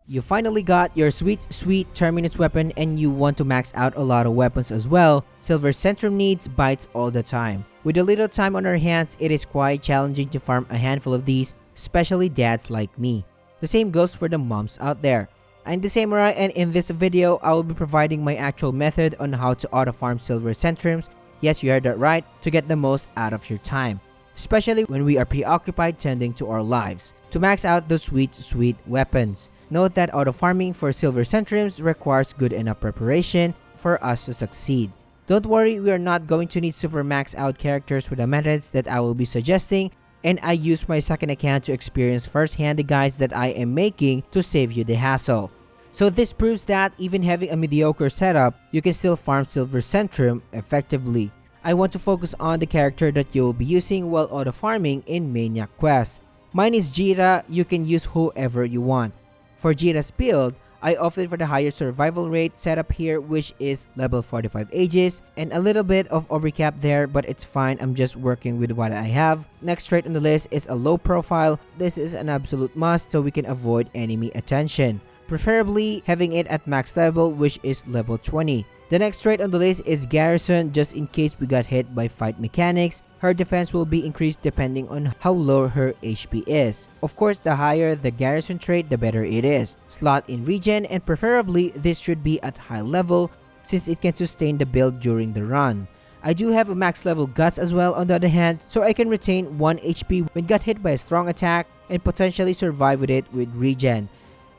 You finally got your sweet Terminus weapon and you want to max out a lot of weapons as well. Silver Centrum needs bites all the time. With a little time on our hands, it is quite challenging to farm a handful of these, especially dads like me. The same goes for the moms out there. I'm the Samurai, and in this video, I will be providing my actual method on how to auto farm Silver Centrums. Yes, you heard that right, to get the most out of your time. Especially when we are preoccupied tending to our lives, to max out those sweet weapons. Note that auto farming for Silver Centrums requires good enough preparation for us to succeed. Don't worry, we are not going to need super max out characters for the methods that I will be suggesting, and I use my second account to experience firsthand the guides that I am making to save you the hassle. So this proves that even having a mediocre setup, you can still farm Silver Centrum effectively. I want to focus on the character that you will be using while auto farming in Maniac Quest. Mine is Jira. You can use whoever you want. For Jira's build, I opted for the higher survival rate setup here, which is level 45 Aegis, and a little bit of overcap there, but it's fine, I'm just working with what I have. Next trait on the list is a low profile. This is an absolute must so we can avoid enemy attention, preferably having it at max level, which is level 20. The next trait on the list is Garrison, just in case we got hit by fight mechanics. Her defense will be increased depending on how low her HP is. Of course, the higher the Garrison trait, the better it is. Slot in regen, and preferably this should be at high level since it can sustain the build during the run. I do have a max level Guts as well on the other hand, so I can retain 1 HP when got hit by a strong attack and potentially survive with it with regen.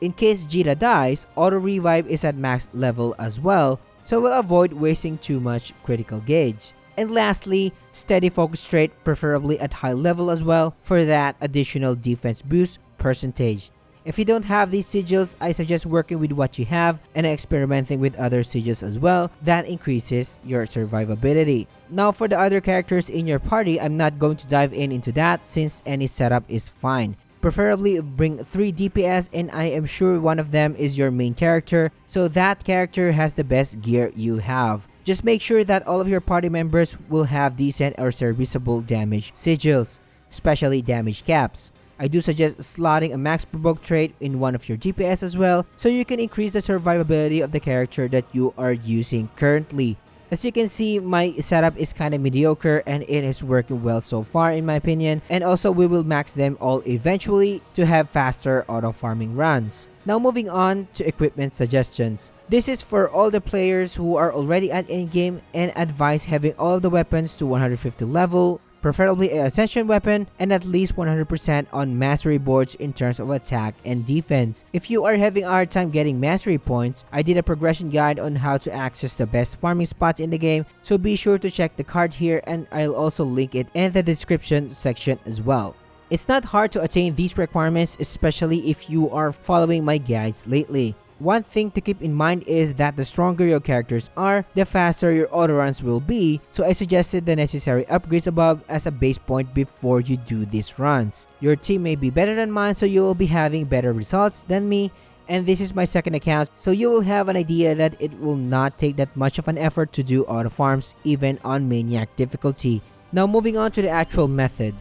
In case Jira dies, auto revive is at max level as well, so we'll avoid wasting too much critical gauge. And lastly, steady focus trait, preferably at high level as well, for that additional defense boost percentage. If you don't have these sigils, I suggest working with what you have and experimenting with other sigils as well. That increases your survivability. Now for the other characters in your party, I'm not going to dive into that since any setup is fine. Preferably bring 3 DPS, and I am sure one of them is your main character, so that character has the best gear you have. Just make sure that all of your party members will have decent or serviceable damage sigils, especially damage caps. I do suggest slotting a max provoke trait in one of your DPS as well, so you can increase the survivability of the character that you are using currently. As you can see, my setup is kinda mediocre and it is working well so far in my opinion, and also we will max them all eventually to have faster auto farming runs. Now moving on to equipment suggestions. This is for all the players who are already at endgame, and advise having all of the weapons to 150 level, preferably an ascension weapon, and at least 100% on mastery boards in terms of attack and defense. If you are having a hard time getting mastery points, I did a progression guide on how to access the best farming spots in the game, so be sure to check the card here, and I'll also link it in the description section as well. It's not hard to attain these requirements, especially if you are following my guides lately. One thing to keep in mind is that the stronger your characters are, the faster your autoruns will be, so I suggested the necessary upgrades above as a base point before you do these runs. Your team may be better than mine, so you will be having better results than me, and this is my second account, so you will have an idea that it will not take that much of an effort to do auto farms even on Maniac difficulty. Now moving on to the actual method.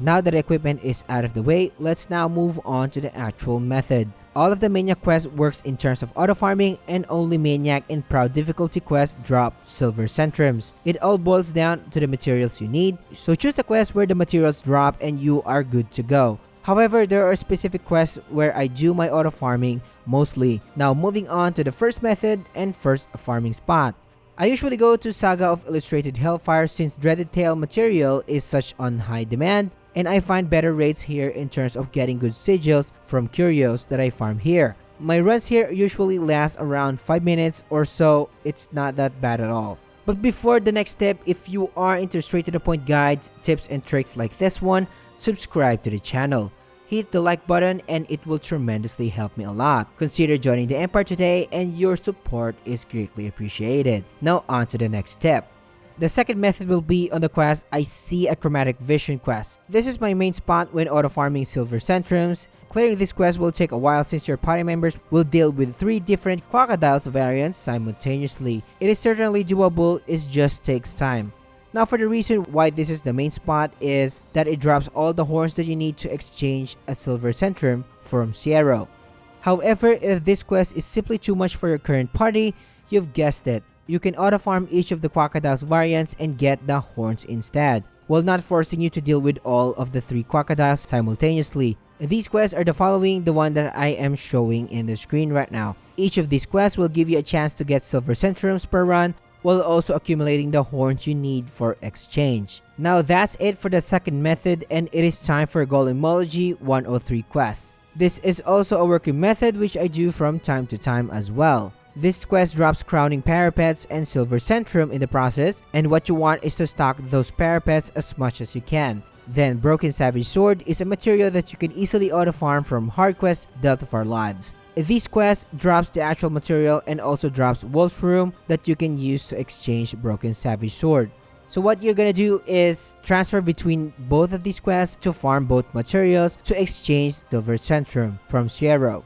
Now that the equipment is out of the way, let's now move on to the actual method. All of the Maniac quest works in terms of auto farming, and only Maniac and Proud difficulty quests drop Silver Centrums. It all boils down to the materials you need, so choose the quest where the materials drop and you are good to go. However, there are specific quests where I do my auto farming mostly. Now moving on to the first method and first farming spot. I usually go to Saga of Illustrated Hellfire since Dreaded Tale material is such on high demand, and I find better rates here in terms of getting good sigils from curios that I farm here. My runs here usually last around 5 minutes or so, it's not that bad at all. But before the next step, if you are into straight to the point guides, tips and tricks like this one, subscribe to the channel. Hit the like button and it will tremendously help me a lot. Consider joining the Empire today and your support is greatly appreciated. Now on to the next step. The second method will be on the quest I See a Chromatic Vision quest. This is my main spot when auto farming Silver Centrums. Clearing this quest will take a while since your party members will deal with 3 different crocodiles variants simultaneously. It is certainly doable, it just takes time. Now for the reason why this is the main spot is that it drops all the horns that you need to exchange a Silver Centrum from Sierra. However, if this quest is simply too much for your current party, you've guessed it. You can auto-farm each of the crocodiles variants and get the horns instead, while not forcing you to deal with all of the 3 crocodiles simultaneously. These quests are the following, the one that I am showing in the screen right now. Each of these quests will give you a chance to get silver centrums per run, while also accumulating the horns you need for exchange. Now that's it for the second method, and it is time for Golemology 103 quest. This is also a working method which I do from time to time as well. This quest drops crowning parapets and silver centrum in the process, and what you want is to stock those parapets as much as you can. Then Broken Savage Sword is a material that you can easily auto-farm from hard quest Delta of Our Lives. This quest drops the actual material and also drops Wolf's Room that you can use to exchange Broken Savage Sword. So what you're gonna do is transfer between both of these quests to farm both materials to exchange Silver Centrum from Sierra.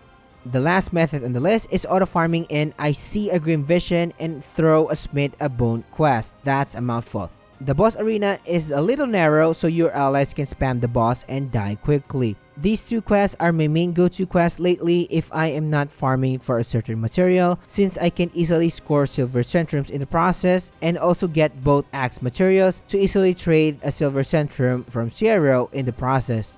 The last method on the list is auto-farming in I See a Grim Vision and Throw a Smith a Bone quest. That's a mouthful. The boss arena is a little narrow, so your allies can spam the boss and die quickly. These 2 quests are my main go-to quests lately if I am not farming for a certain material, since I can easily score silver centrums in the process and also get both axe materials to easily trade a silver centrum from Sierra in the process.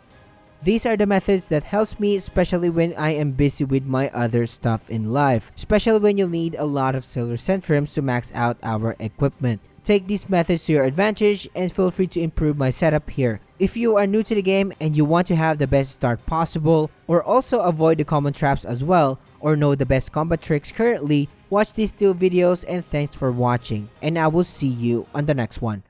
These are the methods that helps me, especially when I am busy with my other stuff in life, especially when you need a lot of silver centrums to max out our equipment. Take these methods to your advantage and feel free to improve my setup here. If you are new to the game and you want to have the best start possible, or also avoid the common traps as well, or know the best combat tricks currently, watch these 2 videos, and thanks for watching, and I will see you on the next one.